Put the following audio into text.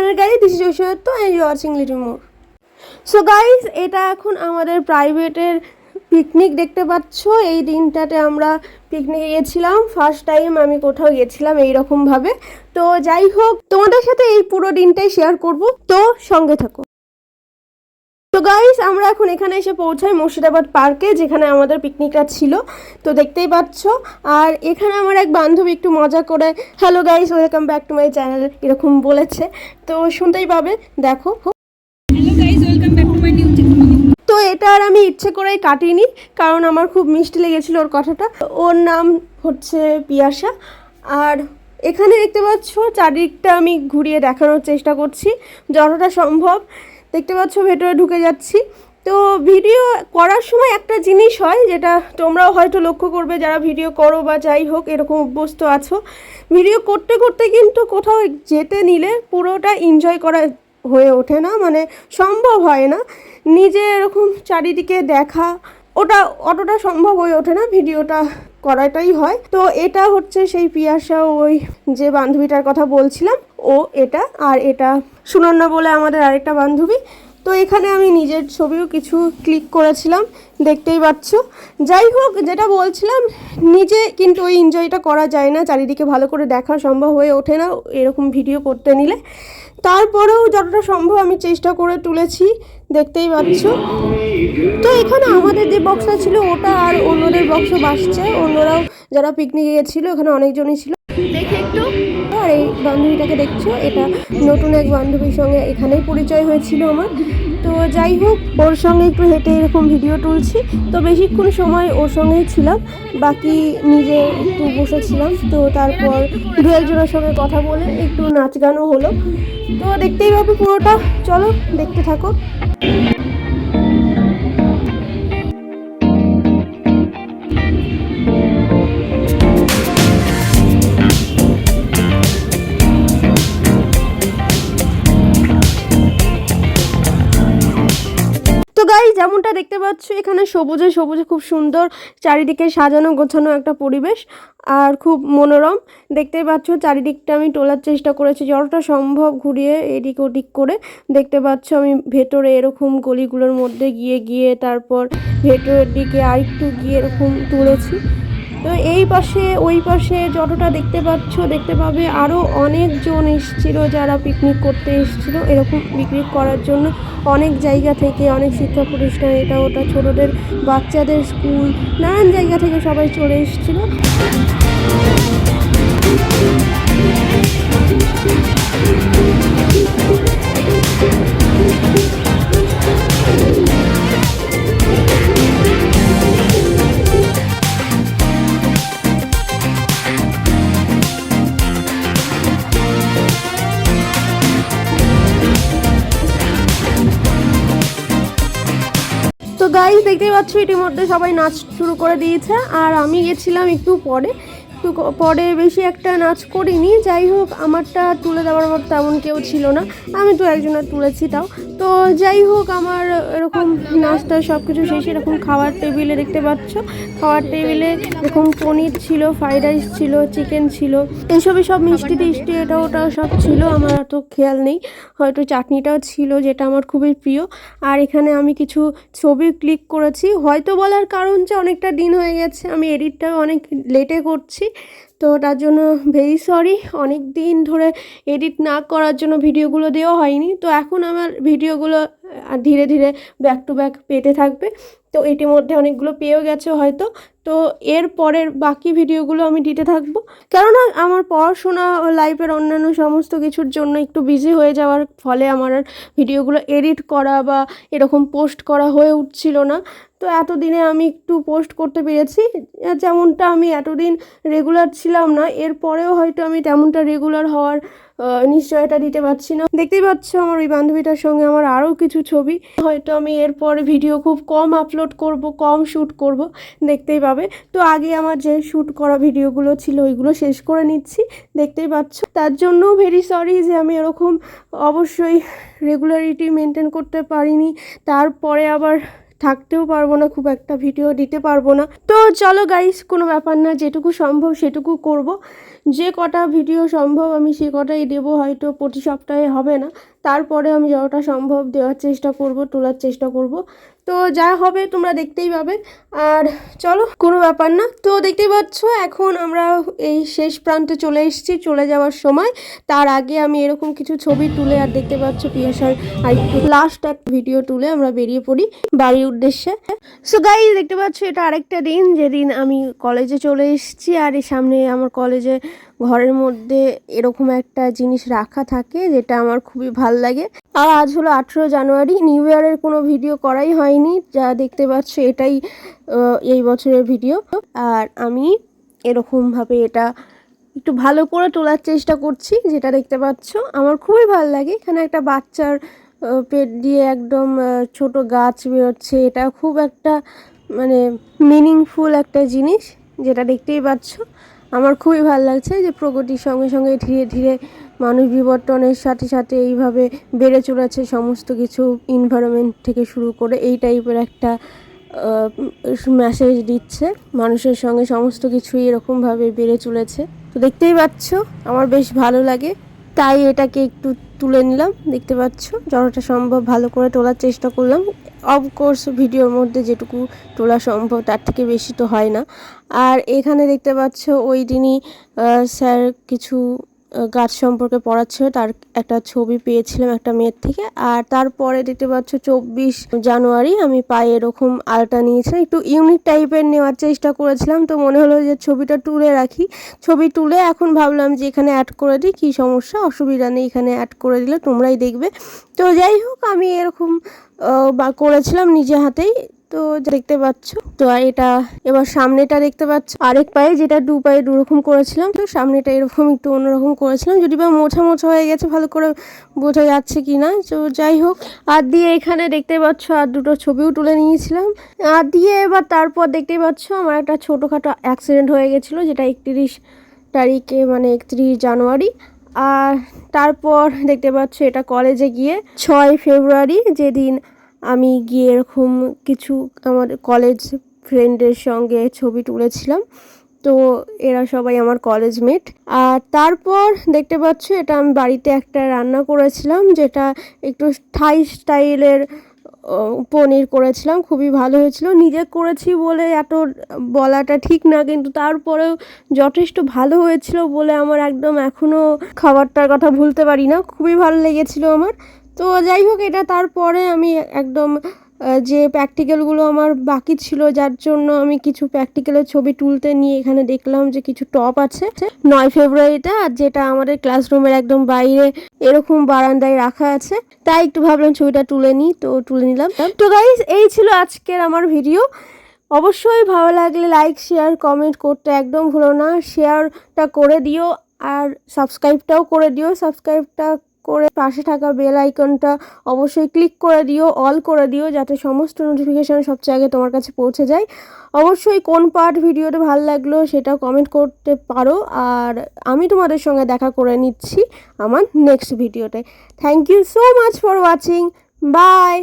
Channel guys, this is Aishwarya and you are watching little more. So guys, এটা এখন আমাদের প্রাইভেটের picnic দেখতে পাচ্ছ। এই দিনটাতে আমরা পিকনিকে গেছিলাম, ফার্স্ট টাইম আমি কোথাও গেছিলাম এইরকমভাবে। তো যাই হোক, তোমাদের সাথে এই পুরো দিনটাই শেয়ার করব, তো সঙ্গে থাকো। তো গাইস, আমরা এখন এখানে এসে পৌঁছাই মুর্শিদাবাদ পার্কে, যেখানে আমাদের পিকনিকটা ছিল। তো দেখতেই পাচ্ছ। আর এখানে আমার এক বান্ধবী একটু মজা করে hello guys, welcome back to my channel এরকম বলেছে, তো শুনতেই পাবে, দেখো। Hello guys, welcome back to my new. তো এটা আর আমি ইচ্ছে করেই কাটিনি, কারণ আমার খুব মিষ্টি লেগেছিল ওর কথাটা। ওর নাম হচ্ছে পিয়াসা। আর এখানে দেখতে পাচ্ছ চারিদিকটা আমি ঘুরিয়ে দেখানোর চেষ্টা করছি যতটা সম্ভব। দেখতে পাচ্ছ ভেতরে ঢুকে যাচ্ছি। তো ভিডিও করার সময় একটা জিনিস হয়, যেটা তোমরাও হয়তো লক্ষ্য করবে যারা ভিডিও করো বা যাই হোক এরকম অভ্যস্ত আছো, ভিডিও করতে করতে কিন্তু কোথাও যেতে নিলে পুরোটা এনজয় করা হয়ে ওঠে না, মানে সম্ভব হয় না নিজে এরকম চারিদিকে দেখা, ওটা অতটা সম্ভব হয়ে ওঠে না, ভিডিওটা করাটাই হয়। তো এটা হচ্ছে সেই পিয়াসা, ওই যে বান্ধবীটার কথা বলছিলাম, ও এটা। আর এটা সুনন্না বলে আমাদের আরেকটা বান্ধবী। তো এখানে আমি নিজের ছবিও কিছু ক্লিক করেছিলাম, দেখতেই পাচ্ছ। যাই হোক, যেটা বলছিলাম, নিজে কিন্তু ওই এনজয়টা করা যায় না, চারিদিকে ভালো করে দেখা সম্ভব হয়ে ওঠে না এরকম ভিডিও করতে নিলে। তারপরেও যতটা সম্ভব আমি চেষ্টা করে তুলেছি, দেখতেই পাচ্ছ। তো এখানে আমাদের যে বক্সটা ছিল ওটা আর অন্যদের বক্সও বাসছে, অন্যরাও যারা পিকনিকে গেছিলো এখানে অনেকজনই ছিল। দেখে একটু। আর এই বান্ধবীটাকে দেখছো, এটা নতুন এক বান্ধবীর সঙ্গে এখানেই পরিচয় হয়েছিল আমার। তো যাই হোক, ওর সঙ্গে একটু হেঁটে এরকম ভিডিও তুলছি। তো বেশিক্ষণ সময় ওর সঙ্গেই ছিলাম, বাকি নিজে একটু বসেছিলাম। তো তারপর দু একজনের সঙ্গে কথা বলে একটু নাচ গানও হলো। তো দেখতেই পাবে পুরোটা, চলো দেখতে থাকো। তো গাইস, যেমনটা দেখতে পাচ্ছ এখানে সবুজে সবুজে খুব সুন্দর চারিদিকে সাজানো গোছানো একটা পরিবেশ, আর খুব মনোরম। দেখতেই পাচ্ছ চারিদিকটা আমি তোলার চেষ্টা করেছি যতটা সম্ভব, ঘুরিয়ে এদিক ওদিক করে। দেখতে পাচ্ছ আমি ভেতরে এরকম গলিগুলোর মধ্যে গিয়ে গিয়ে তারপর ভেতরের দিকে আরেকটু গিয়ে এরকম তুলেছি। তো এই পাশে ওই পাশে যতটা দেখতে পাচ্ছ, দেখতে পাবে আরও অনেকজন এসেছিলো যারা পিকনিক করতে এসেছিলো এরকম পিকনিক করার জন্য। অনেক জায়গা থেকে, অনেক শিক্ষা প্রতিষ্ঠান, এটা ওটা, ছোটোদের বাচ্চাদের স্কুল, নানান জায়গা থেকে সবাই চলে এসেছিলো। তো গাইস, দেখতেই পাচ্ছ ইতিমধ্যে সবাই নাচ শুরু করে দিয়েছে, আর আমি গেছিলাম একটু পরে। বেশি একটা নাচ করিনি। যাই হোক, আমারটা তুলে দেওয়ার মতো তেমন কেউ ছিল না, আমি তো একজনের তুলেছি তাও। তো যাই হোক, আমার এরকম নাচটা সব কিছু শেষে এরকম খাওয়ার টেবিলে দেখতে পাচ্ছ, খাওয়ার টেবিলে এরকম পনির ছিল, ফ্রাইড রাইস ছিল, চিকেন ছিল, এইসবই সব মিষ্টি টিষ্টি এটা ওটা সব ছিল, আমার অত খেয়াল নেই। হয়তো চাটনিটাও ছিল, যেটা আমার খুবই প্রিয়। আর এখানে আমি কিছু ছবি ক্লিক করেছি, হয়তো বলার কারণ যে অনেকটা দিন হয়ে গেছে, আমি এডিটটাও অনেক লেটে করছি। তো তার জন্য ভেরি সরি, অনেক দিন ধরে এডিট না করার জন্য ভিডিওগুলো দেওয়া হয়নি। তো এখন আমার ভিডিওগুলো ধীরে ধীরে ব্যাক টু ব্যাক পেতে থাকবে। তো এটির মধ্যে অনেকগুলো পেয়েও গেছে হয়তো। তো এর পরের বাকি ভিডিওগুলো আমি দিতে থাকবো, কেননা আমার পড়াশোনা ও লাইফের অন্যান্য সমস্ত কিছুর জন্য একটু বিজি হয়ে যাওয়ার ফলে আমার আর ভিডিওগুলো এডিট করা বা এরকম পোস্ট করা হয়ে উঠছিল না। তো এতদিনে আমি একটু পোস্ট করতে পেরেছি, যেমনটা আমি এতদিন রেগুলার ছিলাম না, এরপরেও হয়তো আমি তেমনটা রেগুলার হওয়ার নিশ্চয়তা দিতে পারছি না। দেখতেই পাচ্ছ আমার ওই বান্ধবীটার সঙ্গে আমার আরও কিছু ছবি, হয়তো আমি এরপরে ভিডিও খুব কম আপলোড করব, কম শ্যুট করব, দেখতেই পাবে। তো আগে আমার যে শ্যুট করা ভিডিওগুলো ছিল ওইগুলো শেষ করে নিচ্ছি, দেখতেই পাচ্ছ। তার জন্যও ভেরি সরি যে আমি এরকম অবশ্যই রেগুলারিটি মেনটেন করতে পারিনি, তারপরে আবার থাকতেও পারবো না, খুব একটা ভিডিও দিতে পারবো না। তো চলো গাইস, কোনো ব্যাপার না, যেটুকু সম্ভব সেটুকু করব। যে কটা ভিডিও সম্ভব আমি সে কটাই দেবো, হয়তো প্রতি সপ্তাহে হবে না, তারপরে আমি যতটা সম্ভব দেওয়ার চেষ্টা করব, তোলার চেষ্টা করব। তো যা হবে তোমরা দেখতেই পাবে। আর চলো, কোনো ব্যাপার না। তো দেখতেই পাচ্ছ এখন আমরা এই শেষ প্রান্তে চলে এসেছি, চলে যাওয়ার সময়। তার আগে আমি এরকম কিছু ছবি তুলে, আর দেখতে পাচ্ছ পিয়াসার আর একটু লাস্ট এক ভিডিও তুলে আমরা বেরিয়ে পড়ি বাড়ির উদ্দেশ্যে। সো গাইস দেখতে পাচ্ছ এটা আরেকটা দিন যেদিন আমি কলেজে চলে এসেছি। আর এই সামনে আমার কলেজে ঘরের মধ্যে এরকম একটা জিনিস রাখা থাকে যেটা আমার খুবই ভাল লাগে। আর আজ হলো 18 জানুয়ারি, নিউ ইয়ারের কোনো ভিডিও করাই হয়নি, যা দেখতে পাচ্ছ এটাই এই বছরের ভিডিও। আর আমি এরকমভাবে এটা একটু ভালো করে তোলার চেষ্টা করছি, যেটা দেখতে পাচ্ছ আমার খুবই ভালো লাগে। এখানে একটা বাচ্চার পেট দিয়ে একদম ছোট গাছ বেরোচ্ছে, এটা খুব একটা মানে মিনিংফুল একটা জিনিস, যেটা দেখতেই পাচ্ছ আমার খুবই ভালো লাগছে। যে প্রগতির সঙ্গে সঙ্গে ধীরে ধীরে মানুষ বিবর্তনের সাথে সাথে এইভাবে বেড়ে চলেছে সমস্ত কিছু, এনভায়রনমেন্ট থেকে শুরু করে এই টাইপের একটা মেসেজ দিচ্ছে। মানুষের সঙ্গে সমস্ত কিছুই এরকমভাবে বেড়ে চলেছে। তো দেখতেই পাচ্ছ আমার বেশ ভালো লাগে, তাই এটাকে একটু তুলে নিলাম। দেখতে পাচ্ছ যতটা সম্ভব ভালো করে তোলার চেষ্টা করলাম। অফকোর্স ভিডিওর মধ্যে যেটুকু তোলা সম্ভব তার থেকে বেশি তো হয় না। আর এখানে দেখতে পাচ্ছ ওই দিনই স্যার কিছু গাছ সম্পর্কে পড়াচ্ছিল, তার একটা ছবি পেয়েছিলাম একটা মেয়ের থেকে। আর তারপরে দেখতে পাচ্ছ 24 জানুয়ারি আমি পায়ে এরকম আলতা নিয়েছিলাম, একটু ইউনিক টাইপের নেওয়ার চেষ্টা করেছিলাম। তো মনে হলো যে ছবিটা তুলে রাখি, ছবি তুলে এখন ভাবলাম যে এখানে অ্যাড করে দিই, কী সমস্যা, অসুবিধা নেই, এখানে অ্যাড করে দিলে তোমরাই দেখবে। তো যাই হোক আমি এরকম বা করেছিলাম নিজে হাতেই। তো দেখতে পাচ্ছ। তো এটা এবার সামনেটা দেখতে পাচ্ছ আরেক পায়ে, যেটা দু পায়ে দুরকম করেছিলাম, তো সামনেটা এরকম একটু অন্যরকম করেছিলাম, যদি বা মোছা মোছা হয়ে গেছে, ভালো করে বোঝা যাচ্ছে কি না। তো যাই হোক, আর দিয়ে এখানে দেখতে পাচ্ছ আর দুটো ছবিও তুলে নিয়েছিলাম। আর দিয়ে এবার তারপর দেখতে পাচ্ছ আমার একটা ছোটোখাটো অ্যাক্সিডেন্ট হয়ে গেছিলো, যেটা 31 তারিখে মানে 31 জানুয়ারি। আর তারপর দেখতে পাচ্ছ এটা কলেজে গিয়ে 6 ফেব্রুয়ারি, যেদিন আমি গিয়ে এরকম কিছু আমার কলেজ ফ্রেন্ডের সঙ্গে ছবি তুলেছিলাম। তো এরা সবাই আমার কলেজ মেট। আর তারপর দেখতে পাচ্ছ এটা আমি বাড়িতে একটা রান্না করেছিলাম, যেটা একটু থাই স্টাইলের পনির করেছিলাম, খুবই ভালো হয়েছিল। নিজে করেছি বলে এত বলাটা ঠিক না, কিন্তু তারপরেও যথেষ্ট ভালো হয়েছিল বলে আমার একদম এখনও খাবারটার কথা ভুলতে পারি না, খুবই ভালো লেগেছিল আমার। তো যাই হোক, এটা তারপরে আমি একদম যে প্র্যাকটিক্যালগুলো আমার বাকি ছিল, যার জন্য আমি কিছু প্র্যাকটিক্যালের ছবি তুলতে নিয়ে এখানে দেখলাম যে কিছু টপ আছে 9 ফেব্রুয়ারিতে, আর যেটা আমাদের ক্লাসরুমের একদম বাইরে এরকম বারান্দায় রাখা আছে, তাই একটু ভাবলাম ছবিটা তুলে নিই, তো তুলে নিলাম। তো গাইস এই ছিল আজকের আমার ভিডিও। অবশ্যই ভালো লাগলে লাইক শেয়ার কমেন্ট করতে একদম ভুলো না, শেয়ারটা করে দিও আর সাবস্ক্রাইবটাও করে দিও। সাবস্ক্রাইবটা করে পাশে থাকা বেল আইকনটা অবশ্যই ক্লিক করে দিও, অল করে দিও, যাতে সমস্ত নোটিফিকেশান সবচেয়ে আগে তোমার কাছে পৌঁছে যায়। অবশ্যই কোন পার্ট ভিডিওটা ভালো লাগলো সেটা কমেন্ট করতে পারো, আর আমি তোমাদের সঙ্গে দেখা করে নিচ্ছি আমার নেক্সট ভিডিওতে। Thank you so much for watching, by.